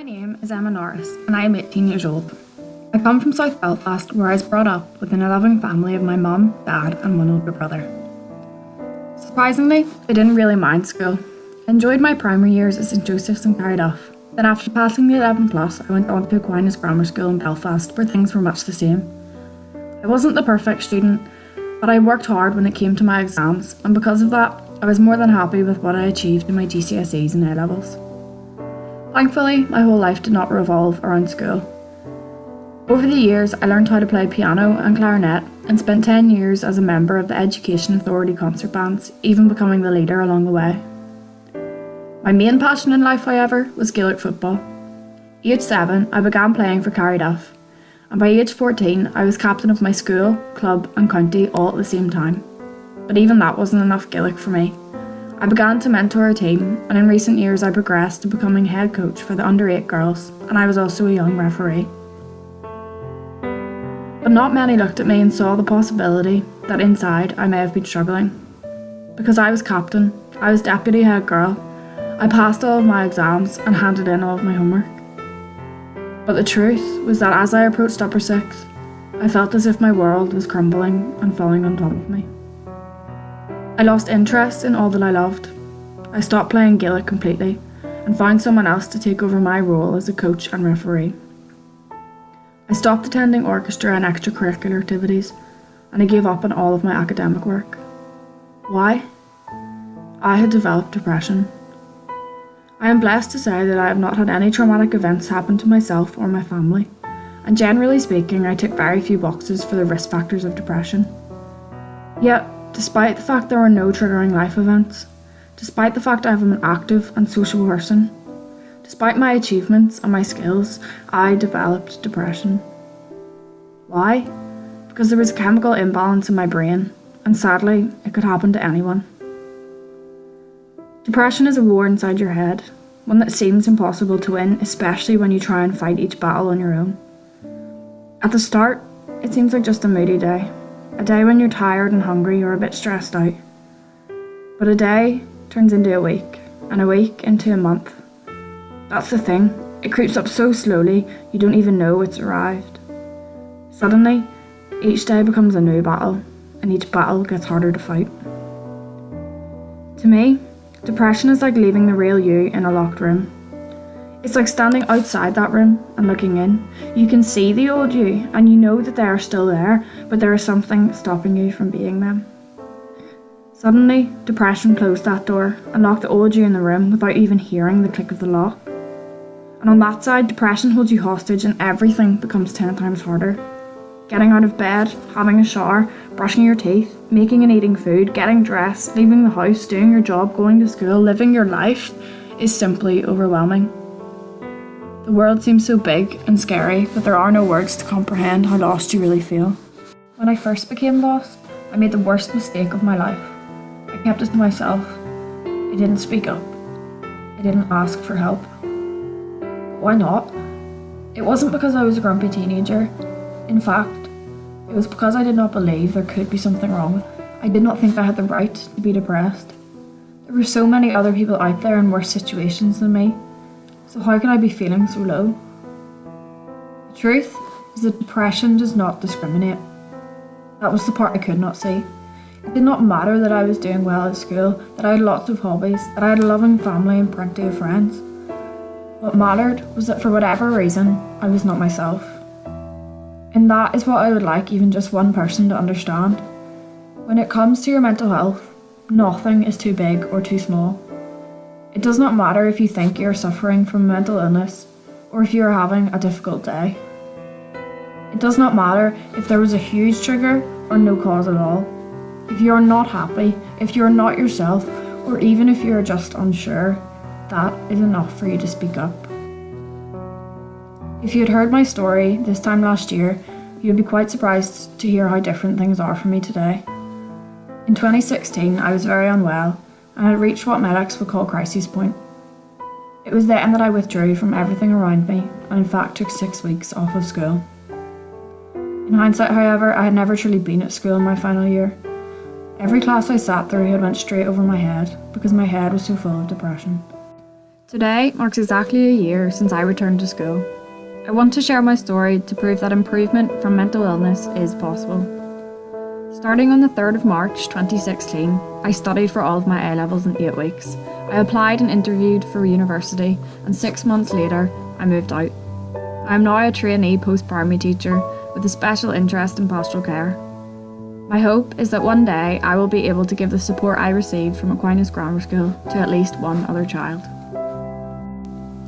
My name is Emma Norris and I am 18 years old. I come from South Belfast where I was brought up within a loving family of my mum, dad and one older brother. Surprisingly, I didn't really mind school. I enjoyed my primary years at St Joseph's and Carried Then after passing the 11 plus, I went on to Aquinas School in Belfast where things were much the same. I wasn't the perfect student, but I worked hard when it came to my exams, and because of that, I was more than happy with what I achieved in my GCSEs and A-levels. Thankfully, my whole life did not revolve around school. Over the years, I learned how to play piano and clarinet and spent 10 years as a member of the Education Authority concert bands, even becoming the leader along the way. My main passion in life, however, was Gaelic football. Age 7, I began playing for Carried and by age 14, I was captain of my school, club and county all at the same time. But even that wasn't enough Gaelic for me. I began to mentor a team, and in recent years I progressed to becoming head coach for the under-8 girls, and I was also a young referee. But not many looked at me and saw the possibility that inside I may have been struggling. Because I was captain, I was deputy head girl, I passed all of my exams and handed in all of my homework. But the truth was that as I approached upper 6, I felt as if my world was crumbling and falling on top of me. I lost interest in all that I loved. I stopped playing Gaelic completely and found someone else to take over my role as a coach and referee. I stopped attending orchestra and extracurricular activities, and I gave up on all of my academic work. Why? I had developed depression. I am blessed to say that I have not had any traumatic events happen to myself or my family, and generally speaking, I tick very few boxes for the risk factors of depression. Yet, despite the fact there are no triggering life events, despite the fact I am an active and social person, despite my achievements and my skills, I developed depression. Why? Because there was a chemical imbalance in my brain, and sadly, it could happen to anyone. Depression is a war inside your head, one that seems impossible to win, especially when you try and fight each battle on your own. At the start, it seems like just a moody day. A day when you're tired and hungry or a bit stressed out. But a day turns into a week, and a week into a month. That's the thing, it creeps up so slowly you don't even know it's arrived. Suddenly, each day becomes a new battle, and each battle gets harder to fight. To me, depression is like leaving the real you in a locked room. It's like standing outside that room and looking in. You can see the old you and you know that they are still there, but there is something stopping you from being them. Suddenly, depression closed that door and locked the old you in the room without even hearing the click of the lock. And on that side, depression holds you hostage and everything becomes 10 times harder. Getting out of bed, having a shower, brushing your teeth, making and eating food, getting dressed, leaving the house, doing your job, going to school, living your life is simply overwhelming. The world seems so big and scary that there are no words to comprehend how lost you really feel. When I first became lost, I made the worst mistake of my life. I kept it to myself. I didn't speak up. I didn't ask for help. But why not? It wasn't because I was a grumpy teenager. In fact, it was because I did not believe there could be something wrong with me. I did not think I had the right to be depressed. There were so many other people out there in worse situations than me. So how could I be feeling so low? The truth is that depression does not discriminate. That was the part I could not see. It did not matter that I was doing well at school, that I had lots of hobbies, that I had a loving family and plenty of friends. What mattered was that for whatever reason, I was not myself. And that is what I would like even just one person to understand. When it comes to your mental health, nothing is too big or too small. It does not matter if you think you're suffering from mental illness or if you're having a difficult day. It does not matter if there was a huge trigger or no cause at all. If you're not happy, if you're not yourself, or even if you're just unsure, that is enough for you to speak up. If you had heard my story this time last year, you would be quite surprised to hear how different things are for me today. In 2016, I was very unwell and had reached what medics would call crisis point. It was then that I withdrew from everything around me and in fact took 6 weeks off of school. In hindsight, however, I had never truly been at school in my final year. Every class I sat through had went straight over my head because my head was so full of depression. Today marks exactly a year since I returned to school. I want to share my story to prove that improvement from mental illness is possible. Starting on the 3rd of March 2016, I studied for all of my A-levels in 8 weeks. I applied and interviewed for university, and 6 months later, I moved out. I am now a trainee post-primary teacher with a special interest in pastoral care. My hope is that one day I will be able to give the support I received from Aquinas School to at least one other child.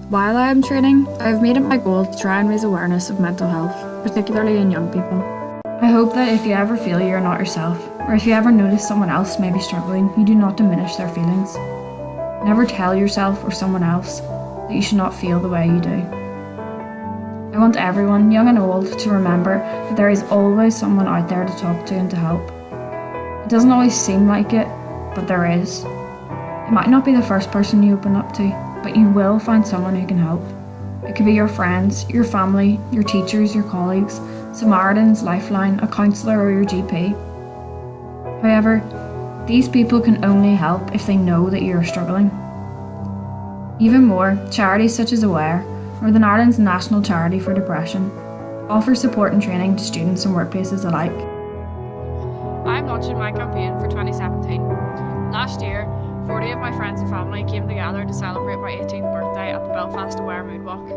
While I am training, I have made it my goal to try and raise awareness of mental health, particularly in young people. I hope that if you ever feel you are not yourself, or if you ever notice someone else may be struggling, you do not diminish their feelings. Never tell yourself or someone else that you should not feel the way you do. I want everyone, young and old, to remember that there is always someone out there to talk to and to help. It doesn't always seem like it, but there is. It might not be the first person you open up to, but you will find someone who can help. It could be your friends, your family, your teachers, your colleagues, Samaritan's, Lifeline, a counsellor, or your GP. However, these people can only help if they know that you are struggling. Even more, charities such as Aware, Northern Ireland's national charity for depression, offer support and training to students and workplaces alike. I'm launching my campaign for 2017. Last year, 40 of my friends and family came together to celebrate my 18th birthday at the Belfast Aware Moonwalk.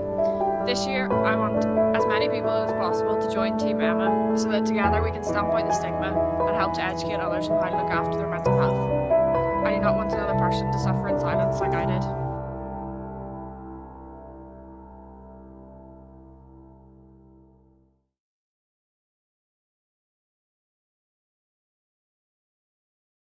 This year, I want as many people as possible to join Team Emma so that together we can stamp out the stigma and help to educate others on how to look after their mental health. I do not want another person to suffer in silence like I did.